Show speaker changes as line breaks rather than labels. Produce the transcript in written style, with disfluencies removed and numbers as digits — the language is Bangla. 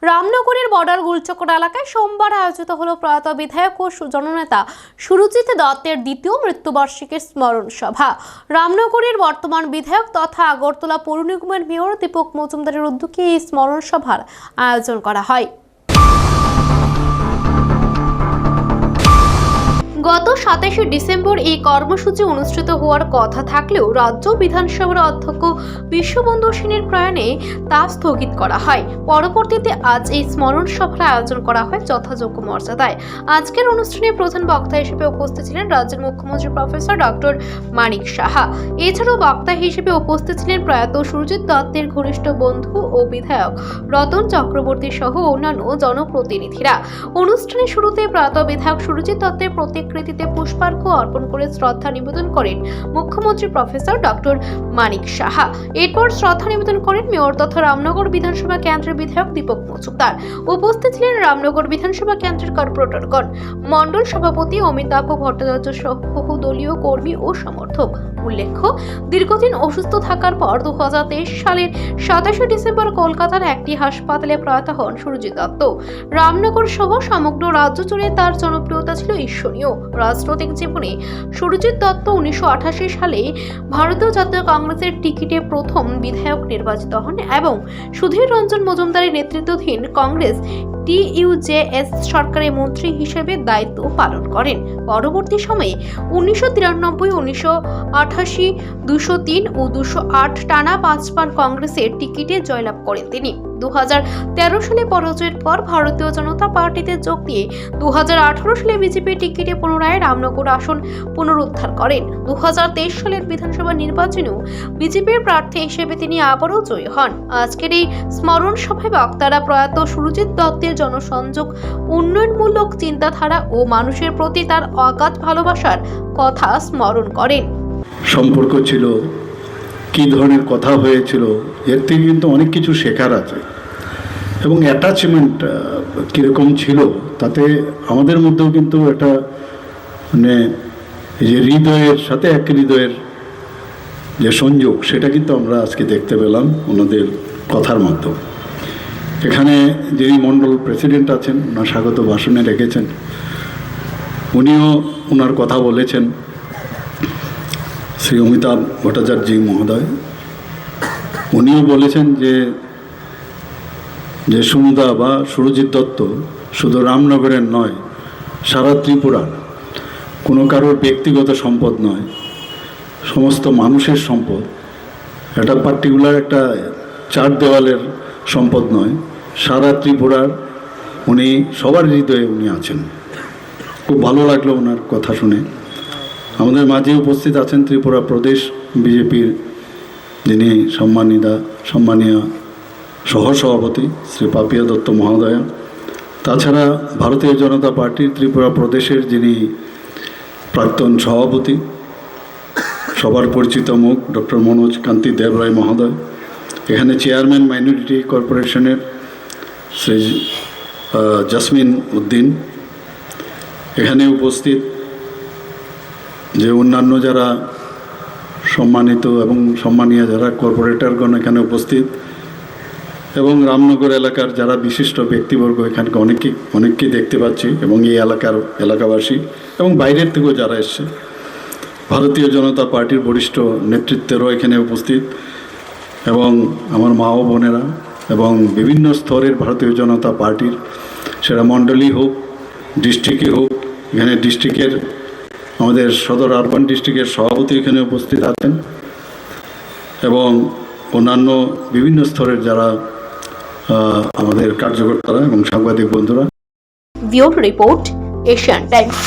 রামনগরের বর্ডার গুলচক্কর এলাকায় সোমবার আয়োজিত হলো প্রয়াত বিধায়ক ও জননেতা সুরজিৎ দত্তের দ্বিতীয় মৃত্যুবার্ষিকীর স্মরণ সভা। রামনগরের বর্তমান বিধায়ক তথা আগরতলা পৌর নিগমের মেয়র দীপক মজুমদারের উদ্যোগে এই স্মরণ সভার আয়োজন করা হয়। গত 27শে ডিসেম্বর এই কর্মসূচি অনুষ্ঠিত হওয়ার কথা থাকলেও রাজ্য বিধানসভার অধ্যক্ষ বিশ্ববন্ধু সেনের প্রয়াণে তা স্থগিত করা হয়। পরবর্তীতে আজ এই স্মরণ সভার আয়োজন করা হয় যথাযোগ্য মর্যাদায়। আজকের অনুষ্ঠানে প্রধান বক্তা হিসেবে উপস্থিত ছিলেন রাজ্যের মুখ্যমন্ত্রী প্রফেসর ডক্টর মানিক সাহা। এছাড়াও বক্তা হিসেবে উপস্থিত ছিলেন প্রয়াত সুরজিৎ দত্তের ঘনিষ্ঠ বন্ধু ও বিধায়ক রতন চক্রবর্তী সহ অন্যান্য জনপ্রতিনিধিরা। অনুষ্ঠানের শুরুতে প্রয়াত বিধায়ক সুরজিৎ দত্তের প্রতিকৃতিতে পুষ্পার্ঘ্য অর্পণ করে শ্রদ্ধা নিবেদন করেন মুখ্যমন্ত্রী প্রফেসর ডক্টর মানিক সাহা। এরপর শ্রদ্ধা নিবেদন করেন মেয়র তথা রামনগর বিধানসভা কেন্দ্রের বিধায়ক দীপক মজুমদার। উপস্থিত ছিলেন রামনগর বিধানসভা কেন্দ্রের কর্পোরেটরগণ, মণ্ডল সভাপতি অমিতাভ ভট্টাচার্য সহ বহু দলীয় কর্মী ও সমর্থক। উল্লেখ্য, দীর্ঘদিন অসুস্থ থাকার পর 2023 সালের 27শে ডিসেম্বর কলকাতার একটি হাসপাতালে প্রয়াত হন সুরজিৎ দত্ত। রামনগর সহ সমগ্র রাজ্য জুড়ে তার জনপ্রিয়তা ছিল ঈর্ষণীয়। রাজনৈতিক জীবনে সুরজিৎ দত্ত 1988 সালে ভারতীয় জাতীয় কংগ্রেসের টিকিটে প্রথম বিধায়ক নির্বাচিত হন এবং সুধীর রঞ্জন মজুমদারের নেতৃত্বাধীন কংগ্রেস TUJS সরকারের মন্ত্রী হিসেবে দায়িত্ব পালন করেন। পরবর্তী সময়ে 1993, 1988, 203 ও 208 টানা 5বার কংগ্রেসের টিকিটে জয়লাভ করেন তিনি। 2013 সালে পরাজয়ের পর ভারতীয় জনতা পার্টিতে যোগ দিয়ে 2018 সালে বিজেপি টিকিটে পুনরায় রামনগর আসন পুনরুদ্ধার করেন। 2023 সালের বিধানসভা নির্বাচনেও বিজেপির প্রার্থী হিসেবে তিনি আবারও জয়ী হন। আজকের এই স্মরণ সভায় বক্তারা প্রয়াত সুরজিৎ দত্তের জনসংযোগ, উন্নয়নমূলক চিন্তাধারা ও মানুষের প্রতি তার অগাধ ভালোবাসার কথা স্মরণ করেন।
সম্পর্ক ছিল, কি ধরনের কথা হয়েছিল, এর থেকে কিন্তু অনেক কিছু শেখার আছে এবং অ্যাটাচমেন্ট কীরকম ছিল তাতে আমাদের মধ্যেও কিন্তু একটা মানে এই যে হৃদয়ের সাথে এক হৃদয়ের যে সংযোগ সেটা কিন্তু আমরা আজকে দেখতে পেলাম ওনাদের কথার মাধ্যমে। এখানে যিনি মণ্ডল প্রেসিডেন্ট আছেন ওনার স্বাগত ভাষণে রেখেছেন, উনিও ওনার কথা বলেছেন। শ্রী অমিতাভ ভট্টাচার্য মহোদয় উনিও বলেছেন যে সুন্দা বা সুরজিৎ দত্ত শুধু রামনগরের নয়, সারা ত্রিপুরার কোনো কারোর ব্যক্তিগত সম্পদ নয়, সমস্ত মানুষের সম্পদ। এটা পার্টিকুলার একটা চার দেওয়ালের সম্পদ নয়, সারা ত্রিপুরার উনি সবার হৃদয়ে উনি আছেন। খুব ভালো লাগলো ওনার কথা শুনে। আমাদের মাঝে উপস্থিত আছেন ত্রিপুরা প্রদেশ বিজেপির যিনি সম্মানীয় সহসভাপতি শ্রী পাপিয়া দত্ত মহোদয়া। তাছাড়া ভারতীয় জনতা পার্টির ত্রিপুরা প্রদেশের যিনি প্রাক্তন সভাপতি, সবার পরিচিত মুখ ডক্টর মনোজ কান্তি দেবরায় মহোদয়। এখানে চেয়ারম্যান মাইনরিটি কর্পোরেশনের শ্রী জসমিন উদ্দিন। এখানে উপস্থিত যে অন্যান্য যারা সম্মানিত এবং সম্মানীয় যারা কর্পোরেটরগণ এখানে উপস্থিত এবং রামনগর এলাকার যারা বিশিষ্ট ব্যক্তিবর্গ এখানে অনেককেই দেখতে পাচ্ছি এবং এই এলাকাবাসী এবং বাইরের থেকেও যারা এসছে, ভারতীয় জনতা পার্টির বরিষ্ঠ নেতৃত্বেরও এখানে উপস্থিত এবং আমার মা ও বোনেরা এবং বিভিন্ন স্তরের ভারতীয় জনতা পার্টির, সেটা মণ্ডলী হোক, ডিস্ট্রিক্টে হোক। এখানে ডিস্ট্রিক্টের আমাদের সদর আরবান ডিস্ট্রিক্টের সভাপতি এখানে উপস্থিত আছেন এবং অন্যান্য বিভিন্ন স্তরের যারা আমাদের কার্যকর্তারা এবং সাংবাদিক বন্ধুরা।
Bureau report, Asian Times.